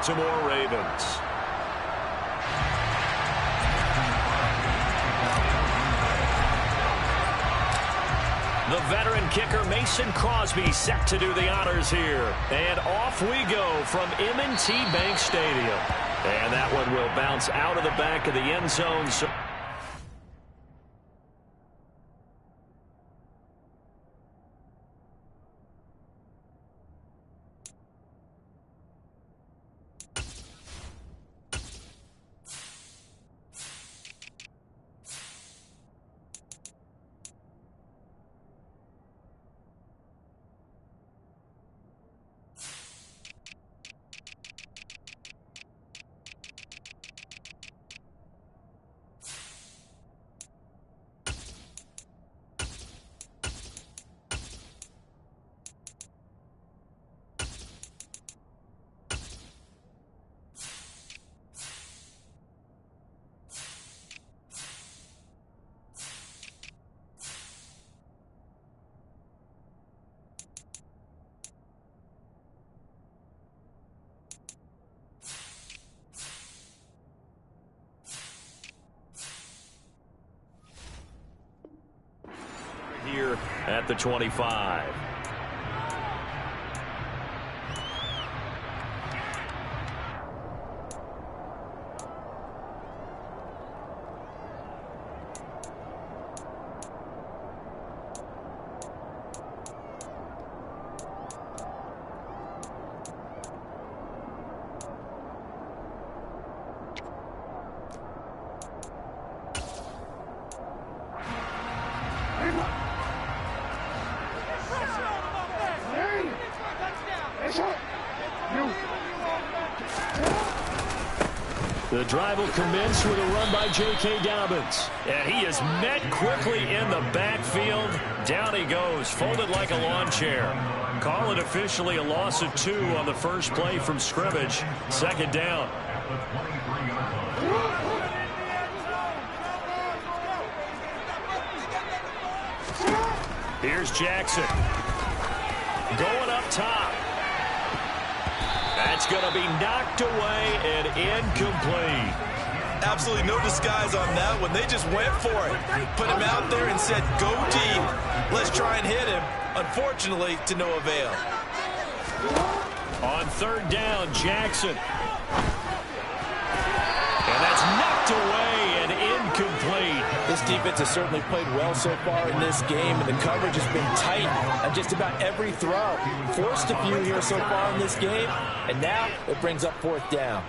Baltimore Ravens. The veteran kicker Mason Crosby set to do the honors here. And off we go from M&T Bank Stadium. And that one will bounce out of the back of the end zone. Here at the 25. The drive will commence with a run by J.K. Dobbins. And he is met quickly in the backfield. Down he goes, folded like a lawn chair. Call it officially a loss of 2 on the first play from scrimmage. Second down. Here's Jackson. Going up top. That's going to be knocked away and incomplete. Absolutely no disguise on that one. They just went for it. Put him out there and said, go deep. Let's try and hit him. Unfortunately, to no avail. On third down, Jackson. And that's knocked away and incomplete. This defense has certainly played well so far in this game, and the coverage has been tight on just about every throw. Forced a few here so far in this game, and now it brings up fourth down.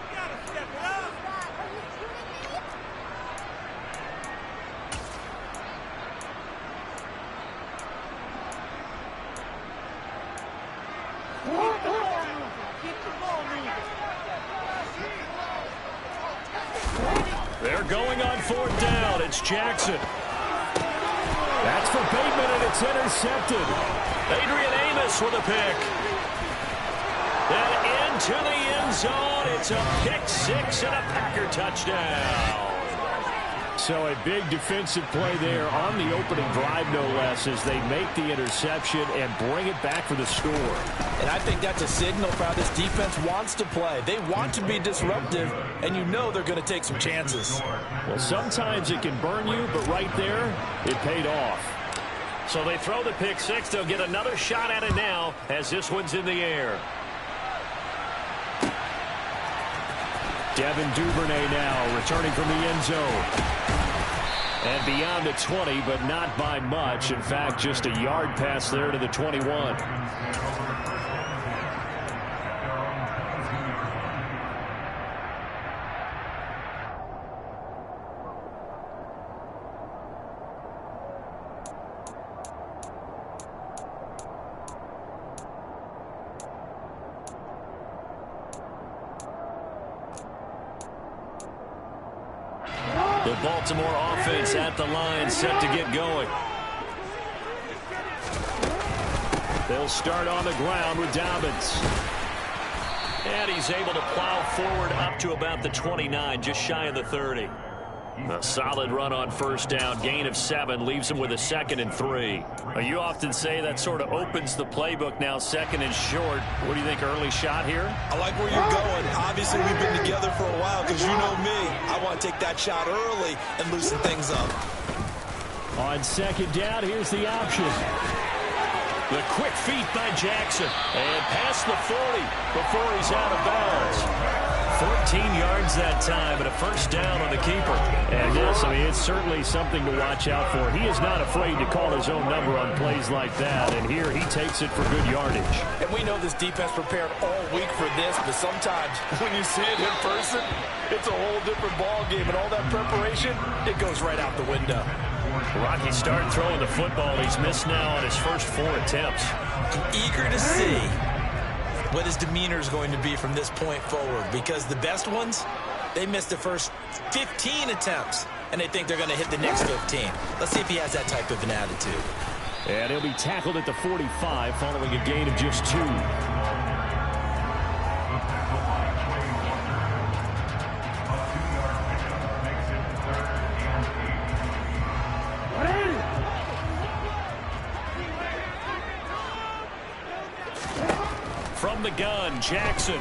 They're going on fourth down. It's Jackson. That's for Bateman, and it's intercepted. Adrian Amos with a pick. Then into the end zone. It's a pick six and a Packer touchdown. So a big defensive play there on the opening drive, no less, as they make the interception and bring it back for the score. And I think that's a signal for how this defense wants to play. They want to be disruptive, and you know they're going to take some chances. Well, sometimes it can burn you, but right there, it paid off. So they throw the pick six. They'll get another shot at it now as this one's in the air. Devin Duvernay now returning from the end zone. And beyond the 20, but not by much. In fact, just a yard pass there to the 21. The Baltimore offense at the line, set to get going. They'll start on the ground with Dobbins. And he's able to plow forward up to about the 29, just shy of the 30. A solid run on first down. Gain of 7 leaves him with a 2nd and 3. You often say that sort of opens the playbook now, 2nd and short. What do you think, early shot here? I like where you're going. Obviously, we've been together for a while because you know me. I want to take that shot early and loosen things up. On 2nd down, here's the option. The quick feet by Jackson. And past the 40 before he's out of bounds. 14 yards that time, and a first down on the keeper. And this, I mean, it's certainly something to watch out for. He is not afraid to call his own number on plays like that, and here he takes it for good yardage. And we know this defense prepared all week for this, but sometimes when you see it in person, it's a whole different ball game, and all that preparation, it goes right out the window. Rocky started throwing the football. He's missed now on his first 4 attempts. I'm eager to see what his demeanor is going to be from this point forward, because the best ones, they missed the first 15 attempts, and they think they're going to hit the next 15. Let's see if he has that type of an attitude. And he'll be tackled at the 45 following a gain of just 2. From the gun, Jackson.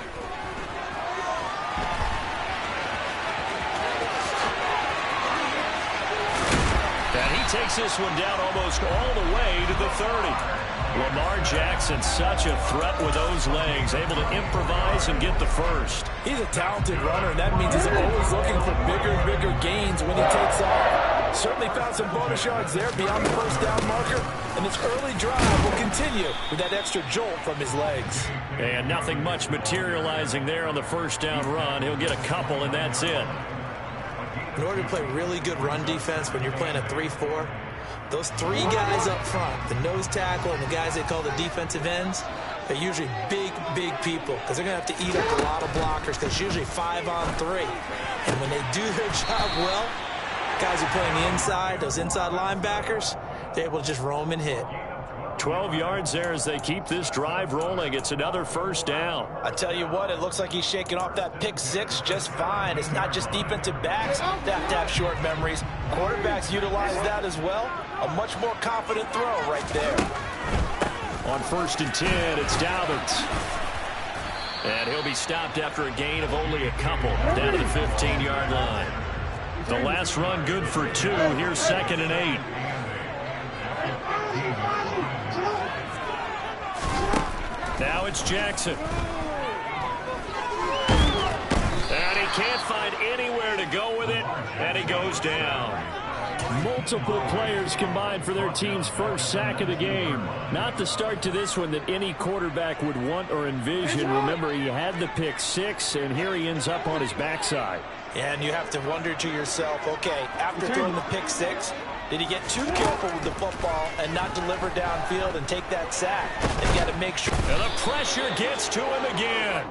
And he takes this one down almost all the way to the 30. Lamar Jackson, such a threat with those legs, able to improvise and get the first. He's a talented runner, and that means he's always looking for bigger and bigger gains when he takes off. Certainly found some bonus yards there beyond the first down marker, and this early drive will continue with that extra jolt from his legs. And nothing much materializing there on the first down run. He'll get a couple, and that's it. In order to play really good run defense when you're playing a 3-4, those 3 guys up front, the nose tackle and the guys they call the defensive ends, they're usually big, big people because they're going to have to eat up a lot of blockers because it's usually 5 on 3. And when they do their job well, guys who play on the inside, those inside linebackers, they're able to just roam and hit. 12 yards there as they keep this drive rolling. It's another first down. I tell you what, it looks like he's shaking off that pick 6 just fine. It's not just defensive backs that have to have short memories. Quarterbacks utilize that as well. A much more confident throw right there. On 1st and 10, it's Dobbins. And he'll be stopped after a gain of only a couple down to the 15-yard line. The last run good for 2. Here's 2nd and 8. Now it's Jackson. And he can't find anywhere to go with it, and he goes down. Multiple players combined for their team's first sack of the game. Not the start to this one that any quarterback would want or envision. Remember, he had the pick 6, and here he ends up on his backside. And you have to wonder to yourself, okay, after throwing the pick 6, did he get too careful with the football and not deliver downfield and take that sack? They've got to make sure. And the pressure gets to him again.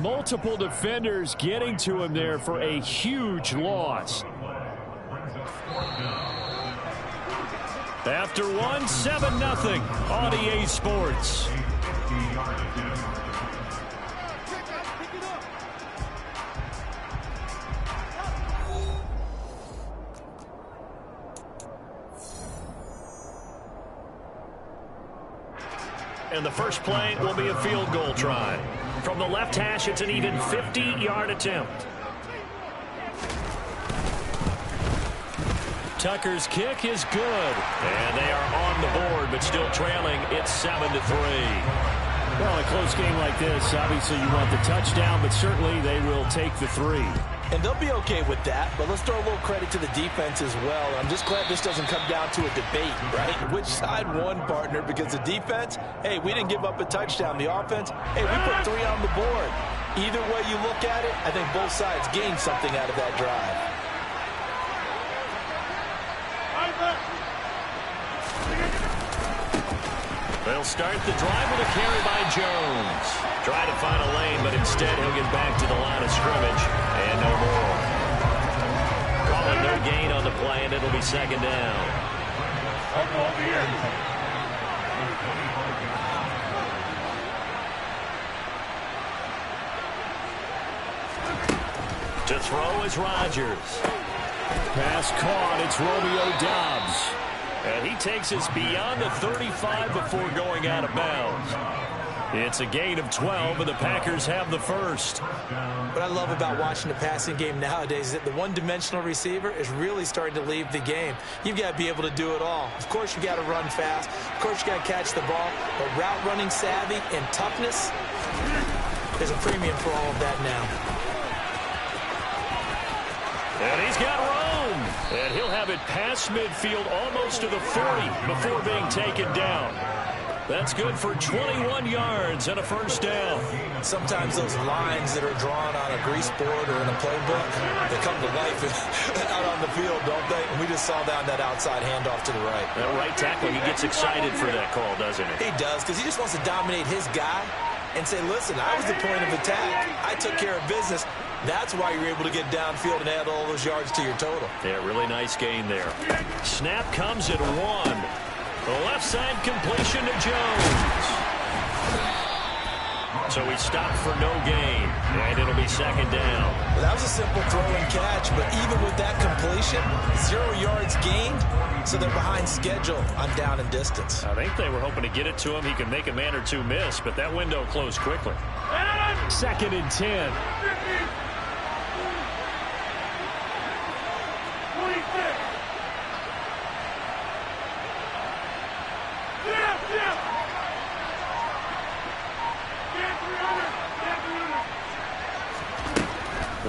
Multiple defenders getting to him there for a huge loss. After one, 7-0 on EA Sports. And the first play will be a field goal try. From the left hash, it's an even 50-yard attempt. Tucker's kick is good. And they are on the board, but still trailing. It's 7-3. Well, a close game like this, obviously you want the touchdown, but certainly they will take the 3. And they'll be okay with that, but let's throw a little credit to the defense as well. I'm just glad this doesn't come down to a debate, right? Which side won, partner? Because the defense, hey, we didn't give up a touchdown. The offense, hey, we put 3 on the board. Either way you look at it, I think both sides gained something out of that drive. They'll start the drive with a carry by Jones. Try to find a lane, but instead he'll get back to the line of scrimmage. And no more. Calling no gain on the play, and it'll be 2nd down. To throw is Rodgers. Pass caught. It's Romeo Doubs. And he takes us beyond the 35 before going out of bounds. It's a gain of 12, and the Packers have the first. What I love about watching the passing game nowadays is that the one-dimensional receiver is really starting to leave the game. You've got to be able to do it all. Of course, you got to run fast. Of course, you got to catch the ball. But route running savvy and toughness, there's a premium for all of that now. And he's got room. And he'll have it past midfield almost to the 40 before being taken down. That's good for 21 yards and a first down. Sometimes those lines that are drawn on a grease board or in a playbook, they come to life out on the field, don't they? And we just saw that on that outside handoff to the right. That right tackle, he gets excited for that call, doesn't he? He does, because he just wants to dominate his guy and say, listen, I was the point of attack. I took care of business. That's why you're able to get downfield and add all those yards to your total. Yeah, really nice gain there. Snap comes at 1. The left side completion to Jones. So he stopped for no gain, and it'll be second down. Well, that was a simple throw and catch, but even with that completion, 0 yards gained, so they're behind schedule on down and distance. I think they were hoping to get it to him. He could make a man or two miss, but that window closed quickly. Second and 10.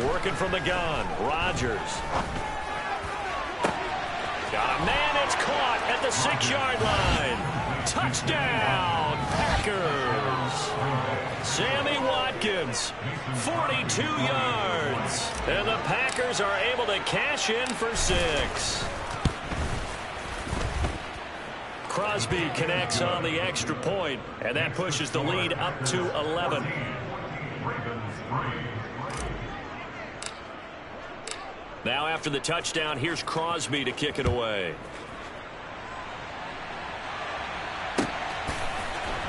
Working from the gun, Rodgers. Got a man, it's caught at the 6-yard line. Touchdown, Packers. Sammy Watkins, 42 yards. And the Packers are able to cash in for 6. Crosby connects on the extra point, and that pushes the lead up to 11. Now after the touchdown, here's Crosby to kick it away.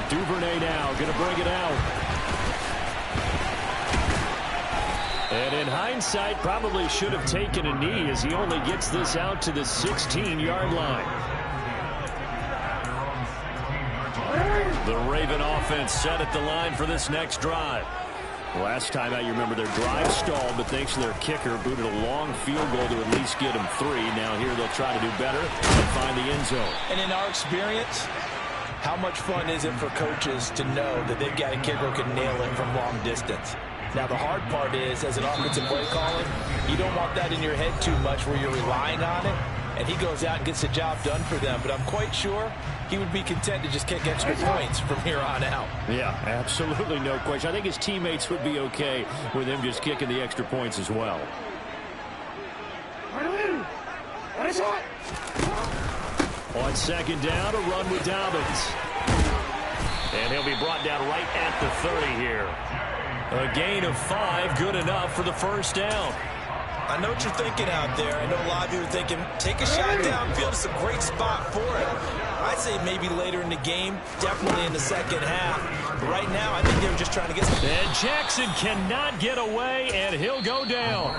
Duvernay now going to bring it out. And in hindsight, probably should have taken a knee as he only gets this out to the 16-yard line. The Raven offense set at the line for this next drive. Last time out, you remember their drive stalled, but thanks to their kicker, booted a long field goal to at least get them 3. Now here they'll try to do better and find the end zone. And in our experience, how much fun is it for coaches to know that they've got a kicker who can nail it from long distance? Now, the hard part is, as an offensive play caller, you don't want that in your head too much where you're relying on it, and he goes out and gets the job done for them. But I'm quite sure he would be content to just kick extra points from here on out. Yeah, absolutely no question. I think his teammates would be okay with him just kicking the extra points as well. On second down, a run with Dobbins. And he'll be brought down right at the 30 here. A gain of 5, good enough for the first down. I know what you're thinking out there. I know a lot of you are thinking, take a shot downfield. It's a great spot for it. I'd say maybe later in the game, definitely in the second half. But right now, I think they were just trying to get some. And Jackson cannot get away, and he'll go down.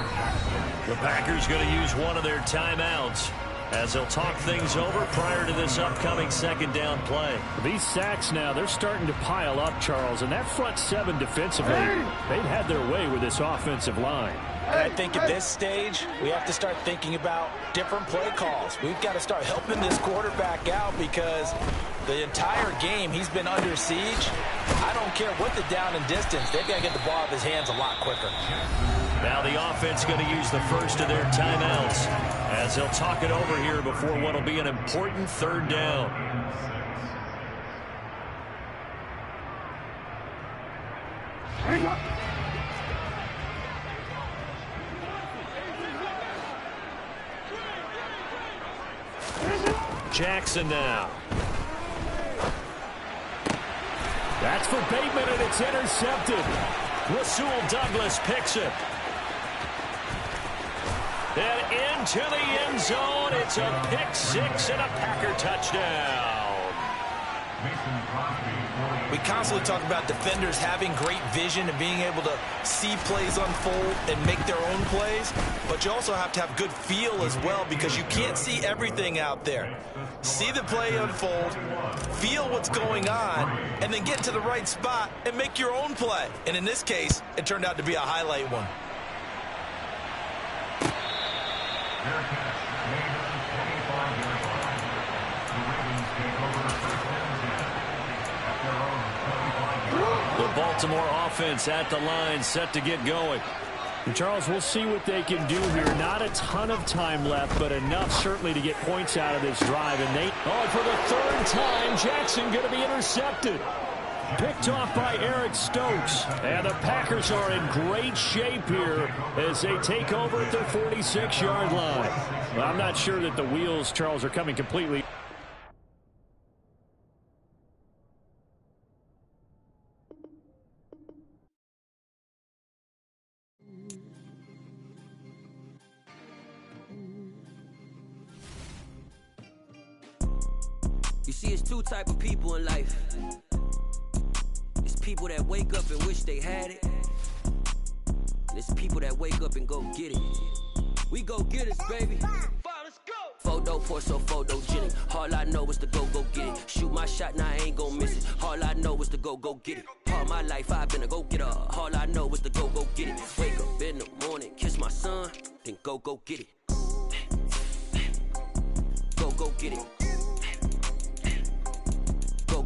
The Packers going to use one of their timeouts as they'll talk things over prior to this upcoming second down play. These sacks now, they're starting to pile up, Charles, and that front 7 defensively, they've had their way with this offensive line. And I think at this stage, we have to start thinking about different play calls. We've got to start helping this quarterback out because the entire game he's been under siege. I don't care what the down and distance. They've got to get the ball out of his hands a lot quicker. Now the offense going to use the first of their timeouts as they'll talk it over here before what will be an important third down. Jackson now. That's for Bateman, and it's intercepted. Rasul Douglas picks it. And into the end zone. It's a pick 6 and a Packer touchdown. We constantly talk about defenders having great vision and being able to see plays unfold and make their own plays, but you also have to have good feel as well because you can't see everything out there. See the play unfold, feel what's going on, and then get to the right spot and make your own play. And in this case, it turned out to be a highlight one. The Baltimore offense at the line, set to get going. And Charles, we'll see what they can do here. Not a ton of time left, but enough certainly to get points out of this drive. And for the third time, Jackson going to be intercepted. Picked off by Eric Stokes. And the Packers are in great shape here as they take over at their 46-yard line. Well, I'm not sure that the wheels, Charles, are coming completely. You see, it's two type of people in life. It's people that wake up and wish they had it. And it's people that wake up and go get it. We go get it, baby. Let's go. Photo pour so photogenic. All I know is to go get it. Shoot my shot, now I ain't gon' miss it. All I know is to go get it. All my life I've been a go-getter. All I know is to go get it. Wake up in the morning, kiss my son, then go get it. Go get it.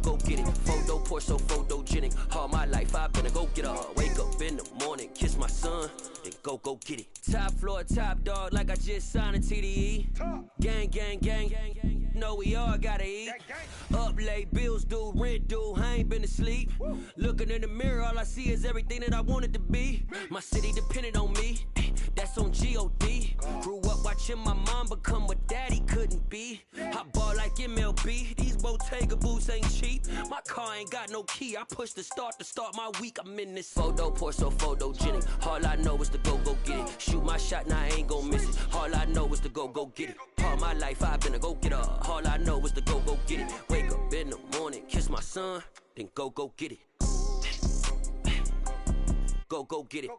Go get it. Photo pour so photogenic. All my life I've been a go-getter. Wake up in the morning, kiss my son, then go get it. Top floor, top dog, like I just signed a TDE. Gang. Know we all gotta eat. Up late, bills due, rent due, I ain't been asleep. Looking in the mirror, all I see is everything that I wanted to be. My city depended on me, that's on G.O.D. Grew up watching my mom become what daddy couldn't be. I ball like MLB, these Bottega boots ain't cheap. My car ain't got no key, I push the start to start my week. I'm in this photo pour so photogenic. All I know is to go get it. Shoot my shot, now I ain't gon' miss it. All I know is to go get it. All my life I've been a go-getter. All I know is to go get it. Wake up in the morning, kiss my son, then go get it. Go get it.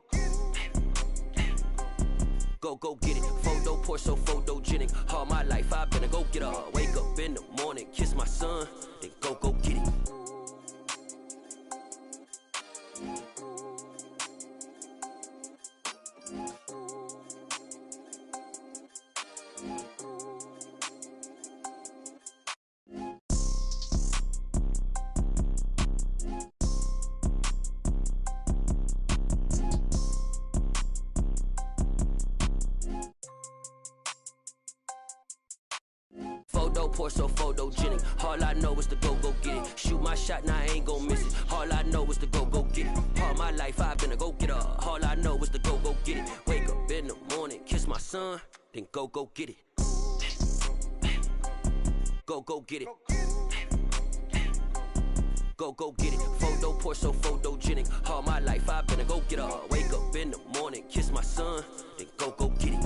Go get it. Photo pour so photogenic. All my life I've been a go-getter. Wake up in the morning, kiss my son, then go get it. Photo pour so photogenic. All I know is to go get it. Shoot my shot, now I ain't gon' miss it. All I know is to go get it. All my life I've been a go-getter. All I know is to go get it. Wake up in the morning, kiss my son, then go get it. Go get it. Go get it. Photo pour so photogenic. All my life I've been a go-getter. Wake up in the morning, kiss my son, then go get it.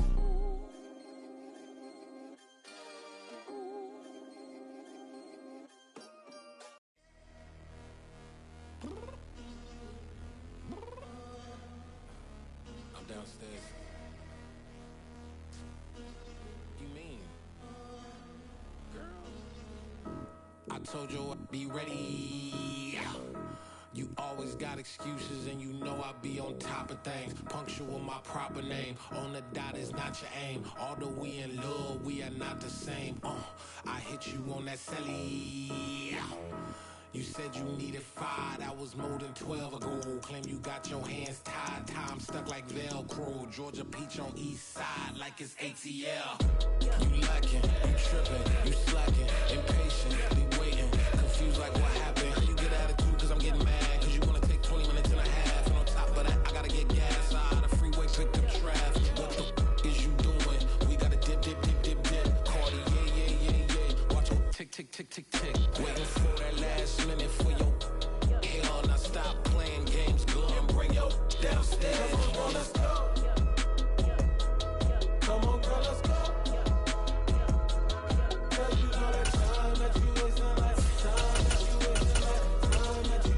Downstairs. You mean? Girl, I told you I'd be ready. You always got excuses and you know I be on top of things. Punctual my proper name. On the dot is not your aim. Although we in love, we are not the same. I hit you on that celly. You said you needed 5, that was more than 12 ago. Claim you got your hands tied, time stuck like Velcro. Georgia Peach on east side like it's ATL. You lacking, you tripping, you slacking, impatiently waiting, confused like what happened. You get attitude cause I'm getting mad, cause you wanna take 20 minutes and a half. And on top of that, I gotta get gas out of the freeway, pick up traffic. What the f is you doing? We gotta dip. Cardi, yeah. Watch your tick. Waiting for that last minute for your hell. Now stop playing games, go and bring your downstairs. Come on, let's go. Come on, girl, let's go. Cause you know that time that you wasting, like time that you wasting, like time that you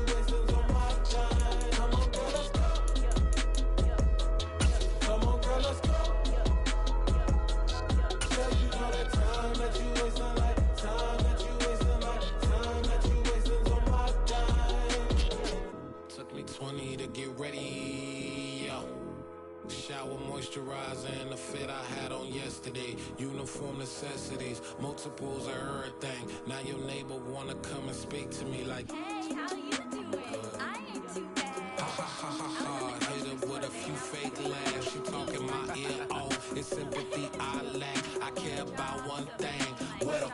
Shower moisturizer and the fit I had on yesterday. Uniform necessities, multiples of everything. Now your neighbor wanna come and speak to me like, hey, how you doing? I ain't too bad. ha ha ha ha ha. Hit her with a few fake laughs. She talking my ear off. It's sympathy I lack. I care about one thing. What a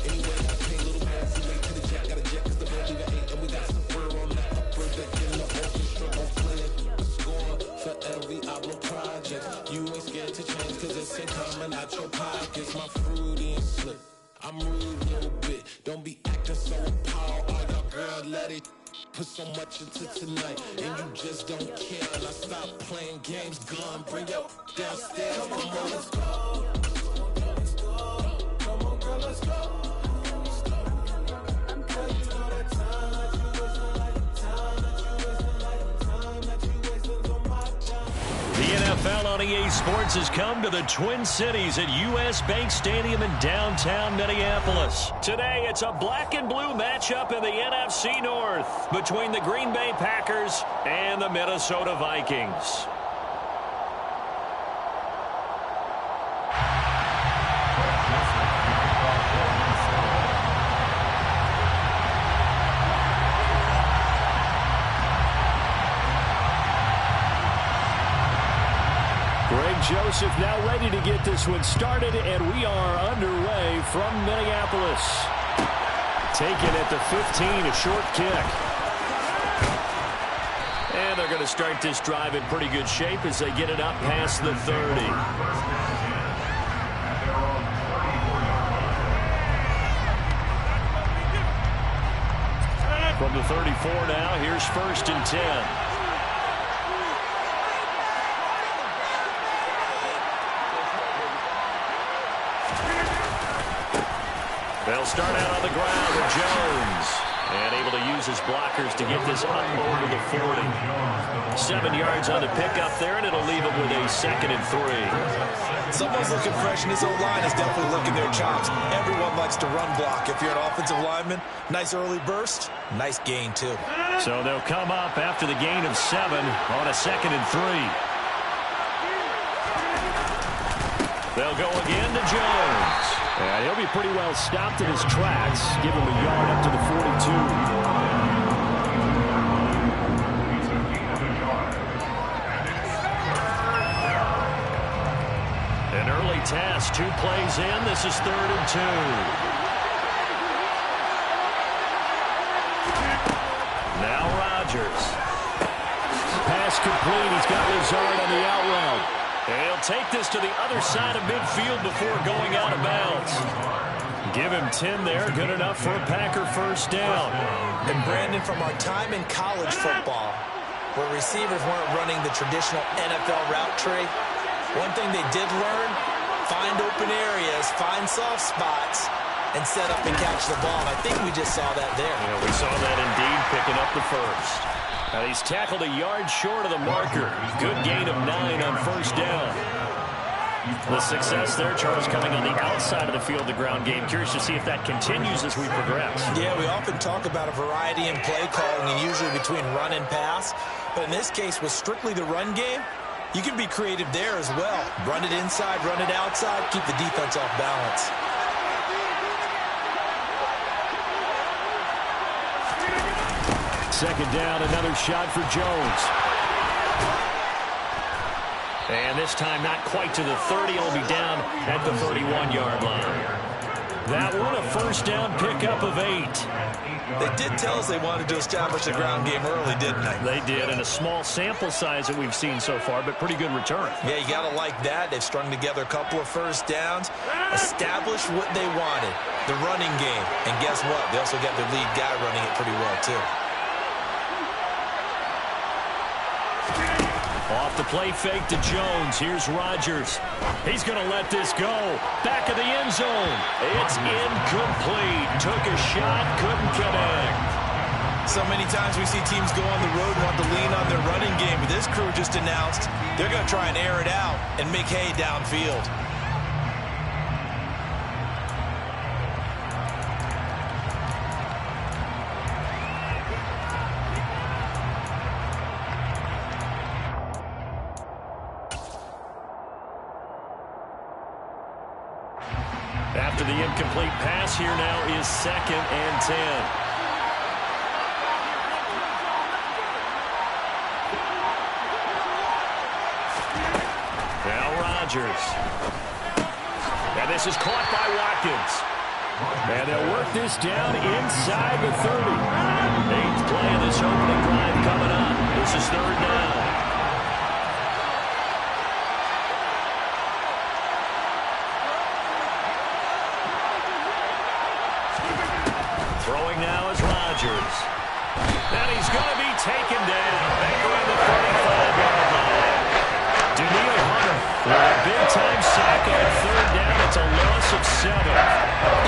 anyway, I pay a little more for me to the jack. Got a jet cause the band we got 8 and we got some fur on that upper deck in the orchestra on playing. Score for every album project. You ain't scared to change cause it's ain't coming out your pockets. My fruity and slip. I'm rude a little bit. Don't be acting so appalled. Oh, your girl, let it put so much into tonight. And you just don't care. And I stop playing games. Gun, bring your downstairs. Come on, let's go. Come on, girl, let's go. The NFL on EA Sports has come to the Twin Cities at U.S. Bank Stadium in downtown Minneapolis. Today, it's a black and blue matchup in the NFC North between the Green Bay Packers and the Minnesota Vikings. Joseph now ready to get this one started, and we are underway from Minneapolis. Taken at the 15, a short kick. And they're going to start this drive in pretty good shape as they get it up past the 30. From the 34 now, here's 1st and 10. They'll start out on the ground with Jones. And able to use his blockers to get this up over the 40. 7 yards on the pickup there, and it'll leave him with a 2nd and 3. Someone's looking fresh, and his old line is definitely looking their chops. Everyone likes to run block. If you're an offensive lineman, nice early burst, nice gain, too. So they'll come up after the gain of 7 on a 2nd and 3. They'll go again to Jones. And he'll be pretty well stopped in his tracks. Give him a yard up to the 42. An early task, 2 plays in. This is 3rd and 2. Now Rodgers. Pass complete. He's got Lazard on the out route. He'll take this to the other side of midfield before going out of bounds. Give him 10 there. Good enough for a Packer 1st down. And Brandon, from our time in college football, where receivers weren't running the traditional NFL route tree, one thing they did learn, find open areas, find soft spots, and set up and catch the ball. And I think we just saw that there. Yeah, we saw that indeed, picking up the 1st. Now he's tackled a yard short of the marker. Good gain of 9 on 1st down. The success there, Charles, coming on the outside of the field, the ground game. Curious to see if that continues as we progress. Yeah, we often talk about a variety in play calling, and usually between run and pass. But in this case, with strictly the run game, you can be creative there as well. Run it inside, run it outside, keep the defense off balance. Second down, another shot for Jones. And this time not quite to the 30. It'll be down at the 31-yard line. That one a 1st down pickup of 8. They did tell us they wanted to establish a ground game early, didn't they? They did, and a small sample size that we've seen so far, but pretty good return. Yeah, you got to like that. They've strung together a couple of 1st downs, established what they wanted, the running game. And guess what? They also got their lead guy running it pretty well, too. Off the play fake to Jones. Here's Rodgers. He's going to let this go. Back of the end zone. It's incomplete. Took a shot, couldn't connect. So many times we see teams go on the road and want to lean on their running game, but this crew just announced they're going to try and air it out and make hay downfield. After the incomplete pass, here now is 2nd and 10. Now Rodgers. And this is caught by Watkins. And they'll work this down inside the 30. 8th play of this opening drive coming up. This is 3rd down. Throwing now is Rodgers. And he's going to be taken down. Back around the 35-yard line. Daniil Hunter with a big-time sack on 3rd down. It's a loss of 7.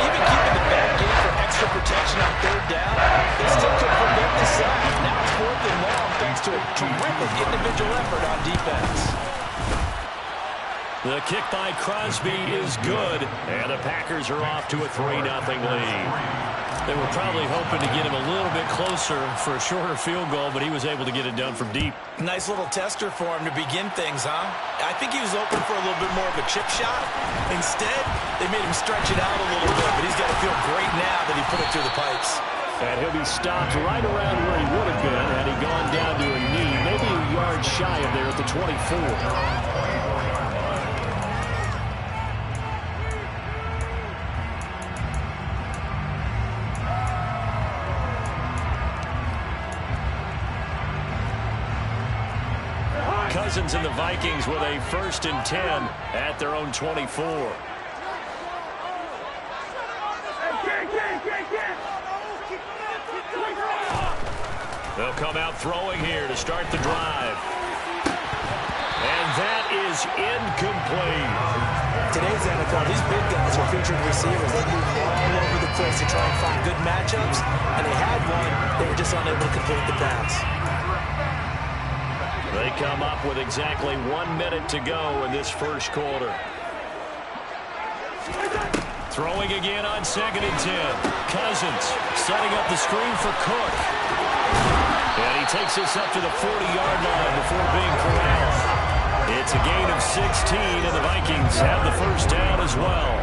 Even keeping the back game for extra protection on 3rd down, they still could prevent the sack. Now it's 4th and long thanks to a terrific individual effort on defense. The kick by Crosby is good, and the Packers are off to a 3-0 lead. They were probably hoping to get him a little bit closer for a shorter field goal, but he was able to get it done from deep. Nice little tester for him to begin things, huh? I think he was open for a little bit more of a chip shot. Instead, they made him stretch it out a little bit, but he's got to feel great now that he put it through the pipes. And he'll be stopped right around where he would have been had he gone down to a knee, maybe a yard shy of there at the 24. Cousins and the Vikings with a 1st and 10 at their own 24. They'll come out throwing here to start the drive. And that is incomplete. Today's NFL, these big guys are featured receivers. They move all over the place to try and find good matchups, and they had one. They were just unable to complete the pass. They come up with exactly 1 minute to go in this first quarter. Throwing again on 2nd and 10. Cousins setting up the screen for Cook. And he takes this up to the 40-yard line before being corralled. It's a gain of 16, and the Vikings have the 1st down as well.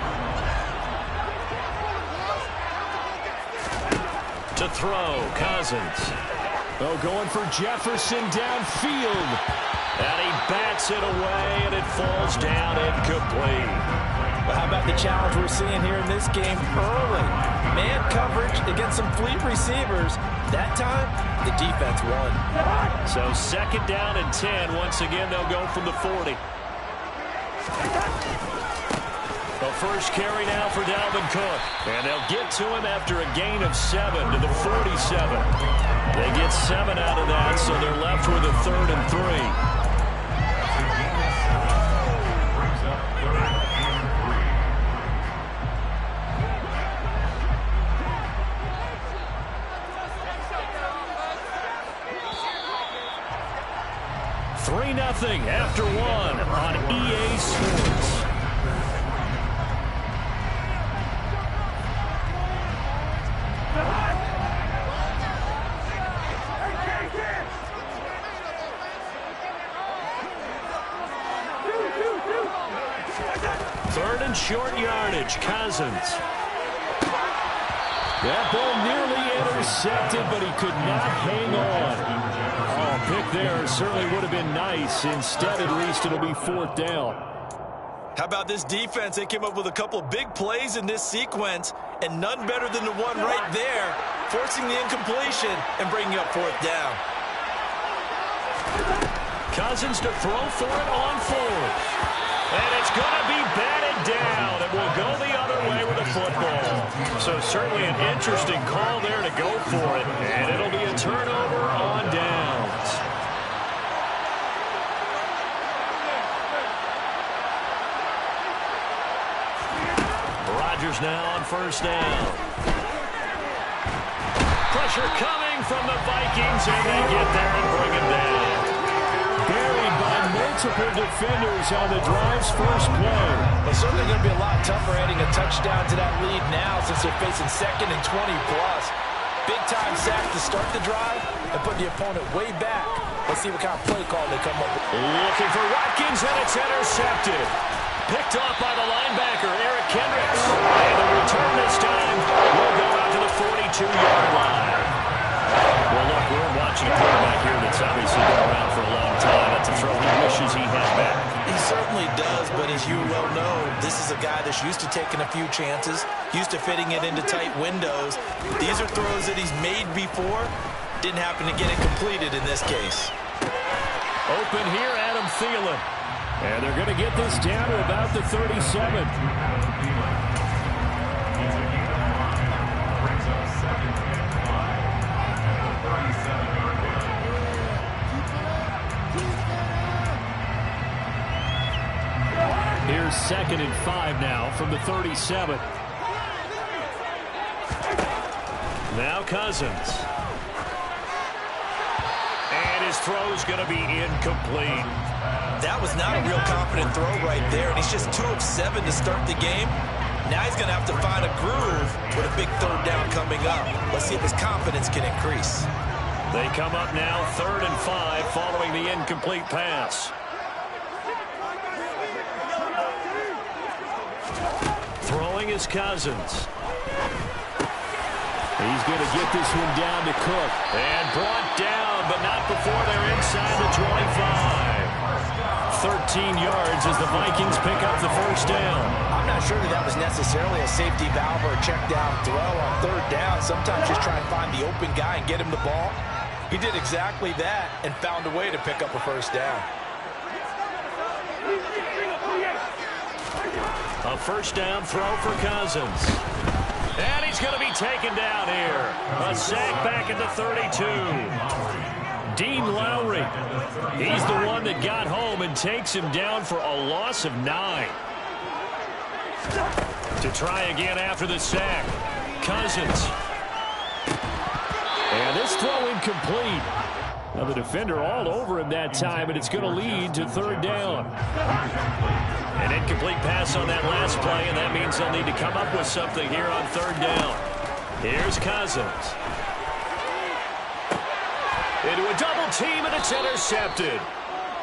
To throw, Cousins. Oh, going for Jefferson downfield. And he bats it away, and it falls down incomplete. Well, how about the challenge we're seeing here in this game early? Man coverage against some fleet receivers. That time, the defense won. So 2nd down and 10. Once again, they'll go from the 40. The first carry now for Dalvin Cook. And they'll get to him after a gain of 7 to the 47. They get 7 out of that, so they're left with a 3rd and 3. Nothing after 1 on EA Sports. Third and short yardage, Cousins. That ball nearly intercepted, but he could not hang on. Pick there certainly would have been nice. Instead, at least, it'll be 4th down. How about this defense? They came up with a couple big plays in this sequence, and none better than the one right there, forcing the incompletion and bringing up 4th down. Cousins to throw for it on 4th. And it's going to be batted down, and will go the other way with a football. So certainly an interesting call there to go for it, and it'll be a turnover on downs. Rodgers now on 1st down. Pressure coming from the Vikings, and they get there and bring him down. Buried by multiple defenders on the drive's first play. It's certainly going to be a lot tougher adding a touchdown to that lead now since they're facing 2nd and 20+. Big-time sack to start the drive and put the opponent way back. Let's see what kind of play call they come up with. Looking for Watkins, and it's intercepted. Picked off by the linebacker, Eric Kendricks. And the return this time will go out to the 42-yard line. Well, look, we're watching a quarterback here that's obviously been around for a long time. That's a throw he wishes he had back. He certainly does, but as you well know, this is a guy that's used to taking a few chances, used to fitting it into tight windows. These are throws that he's made before. Didn't happen to get it completed in this case. Open here, Adam Thielen. And they're going to get this down to about the 37. Here's 2nd and 5 now from the 37. Now Cousins. And his throw's going to be incomplete. That was not a real confident throw right there, and he's just 2 of 7 to start the game. Now he's going to have to find a groove with a big 3rd down coming up. Let's see if his confidence can increase. They come up now 3rd and 5 following the incomplete pass. Throwing is Cousins. He's going to get this one down to Cook. And brought down, but not before they're inside the 25. 13 yards as the Vikings pick up the 1st down. I'm not sure that was necessarily a safety valve or a check down throw on 3rd down. Sometimes just try and find the open guy and get him the ball. He did exactly that and found a way to pick up a 1st down. A 1st down throw for Cousins. And he's going to be taken down here. A sack back at the 32. Dean Lowry. He's the one that got home and takes him down for a loss of 9. To try again after the sack. Cousins. And this throw incomplete. Now the defender all over him that time, and it's going to lead to 3rd down. An incomplete pass on that last play, and that means they'll need to come up with something here on 3rd down. Here's Cousins. Into a double team, and it's intercepted.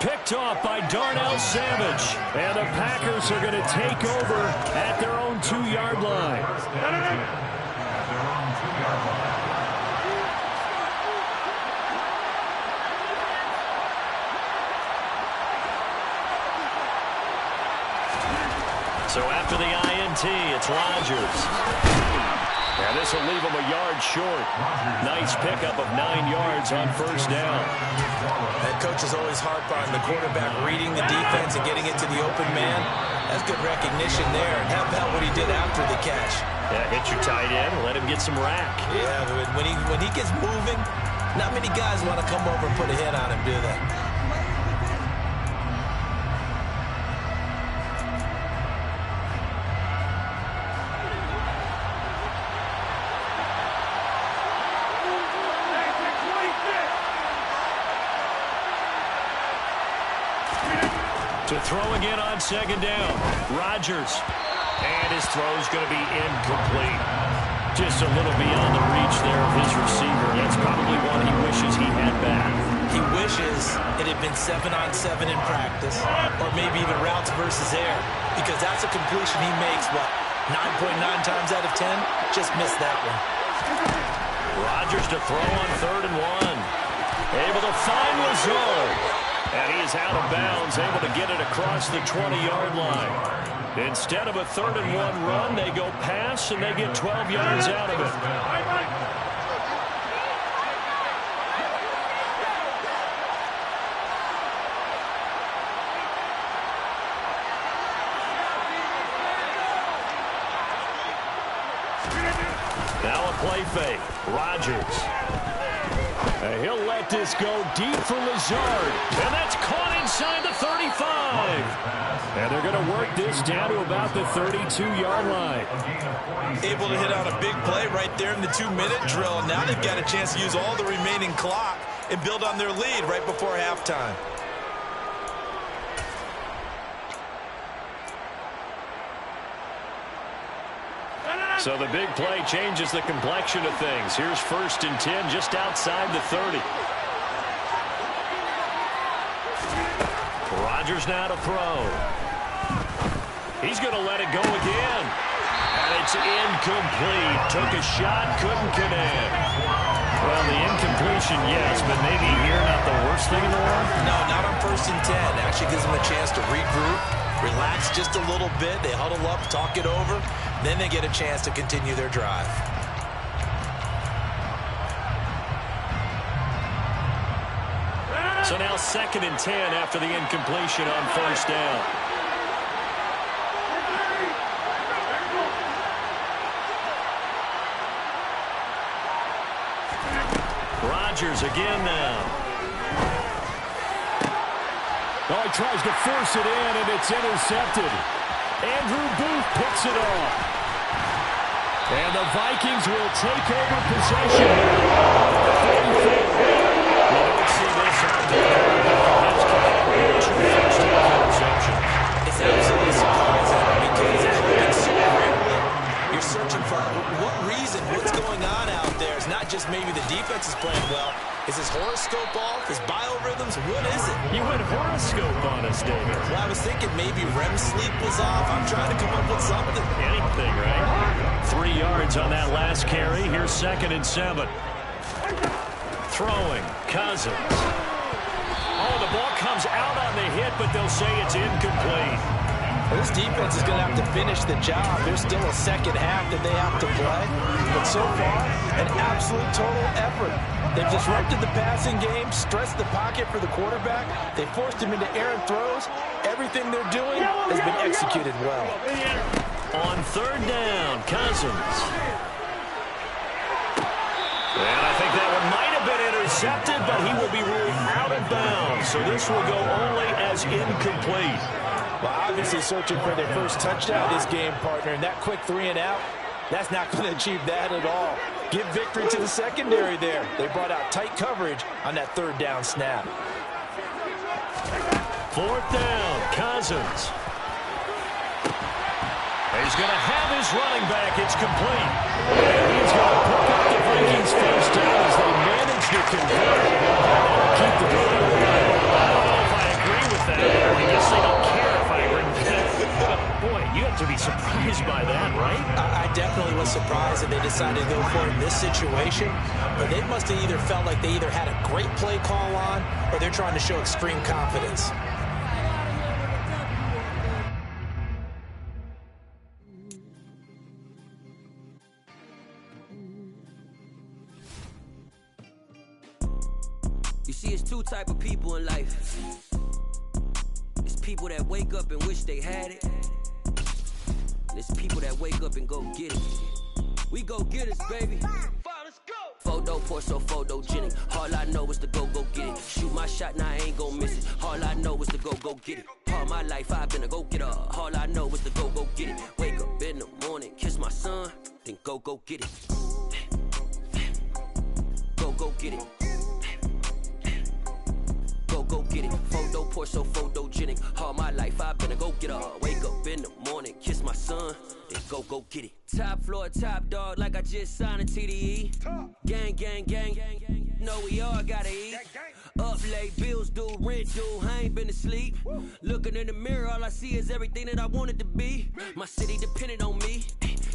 Picked off by Darnell Savage. And the Packers are going to take over at their own 2-yard line. So after the INT, it's Rodgers. And this will leave him a yard short. Nice pickup of 9 yards on 1st down. That coach is always harp on the quarterback reading the defense and getting it to the open man. That's good recognition there. And how about what he did after the catch? Yeah, hit your tight end, let him get some rack. Yeah, when he gets moving, not many guys want to come over and put a hit on him, do they? To throw again on 2nd down. Rodgers. And his throw's going to be incomplete. Just a little beyond the reach there of his receiver. That's probably one he wishes he had back. He wishes it had been 7-on-7 in practice, or maybe even routes versus air, because that's a completion he makes, what, 9.9 times out of 10? Just missed that one. Rodgers to throw on 3rd and 1. Able to find Lazard. And he is out of bounds, able to get it across the 20-yard line. Instead of a 3rd and 1 run, they go pass, and they get 12 yards out of it. Now a play fake. Rodgers. And he'll let this go deep for Lazard. And that's caught inside the 35. And they're going to work this down to about the 32-yard line. Able to hit on a big play right there in the 2-minute drill. And now they've got a chance to use all the remaining clock and build on their lead right before halftime. So the big play changes the complexion of things. Here's 1st and 10 just outside the 30. Rodgers now to throw. He's going to let it go again. And it's incomplete. Took a shot, couldn't connect. Well, the incompletion, yes, but maybe here not the worst thing in the world? No, not on 1st and 10. Actually gives them a chance to regroup, relax just a little bit. They huddle up, talk it over. Then they get a chance to continue their drive. So now 2nd and 10 after the incompletion on 1st down. Rodgers again now. Oh, he tries to force it in, and it's intercepted. Andrew Booth picks it off. And the Vikings will take over possession. You don't see this on the interception. It's absolutely surprising because it's happened so rarely. You're searching for what reason, what's going on out there. It's not just maybe the defense is playing well. Is his horoscope off? His biorhythms? What is it? You went horoscope on us, David. Well, I was thinking maybe REM sleep was off. I'm trying to come up with something. Anything, right? 3 yards on that last carry. Here's 2nd and 7. Throwing. Cousins. Oh, the ball comes out on the hit, but they'll say it's incomplete. Well, this defense is going to have to finish the job. There's still a second half that they have to play. But so far, an absolute total effort. They've disrupted the passing game, stressed the pocket for the quarterback. They forced him into errant throws. Everything they're doing has been executed well. On 3rd down, Cousins. And I think that one might have been intercepted, but he will be ruled out of bounds. So this will go only as incomplete. Well, obviously searching for their first touchdown this game, partner, and that quick 3 and out, that's not going to achieve that at all. Give victory to the secondary there. They brought out tight coverage on that 3rd down snap. 4th down, Cousins. He's going to have his running back. It's complete. And he's going to pick up the Vikings first down as they manage to convert. That'll keep the drive alive. I don't know if I agree with that. I guess they don't care if I agree with that. Boy, you have to be surprised by that, right? I definitely was surprised that they decided to go for it in this situation. But they must have either felt like they either had a great play call on or they're trying to show extreme confidence. You see, it's 2 type of people in life. It's people that wake up and wish they had it. And it's people that wake up and go get it. We go get it, baby. Photo poor, so photogenic. All I know is to go get it. Shoot my shot, now I ain't gon' miss it. All I know is to go get it. All my life I've been a go getter. All I know is to go get it. Wake up in the morning, kiss my son, then go get it. Go get it. Go get it. Photo poor, so photogenic. All my life I've been a go getter. Wake up in the morning, kiss my son, then go get it. Top floor, top dog, like I just signed a TDE. Gang, gang, gang, gang, gang. No, we all gotta eat. Up late, bills due, rent due, I ain't been asleep. Looking in the mirror, all I see is everything that I wanted to be. My city depended on me,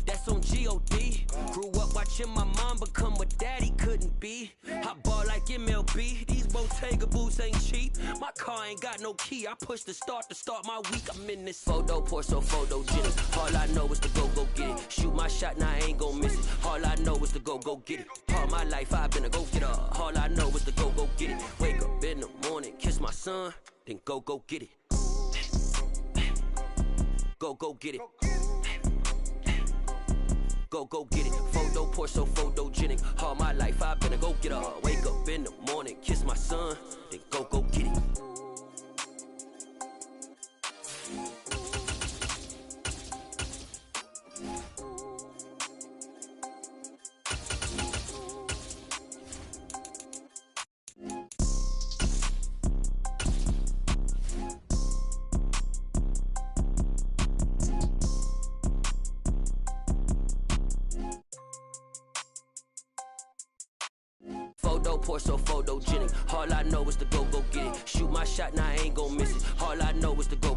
that's on G.O.D. Grew up watching my mom become what daddy couldn't be. I ball like MLB, these Bottega boots ain't cheap. My car ain't got no key, I push the start to start my week. I'm in this photo poor, so photogenic. All I know is to go get it. Shoot my shot, now I ain't gon' miss it. All I know is to go get it. All my life I've been a go getter. All I know is to go get it. Wake up in the morning, kiss my son, then go get it. Go get it. Go get it. Photo poor, so photogenic. All my life I've been a go getter. Wake up in the morning, kiss my son, then go get it. Photo poor, so photogenic. All I know is to go get it. Shoot my shot, now I ain't gon' miss it. All I know is to go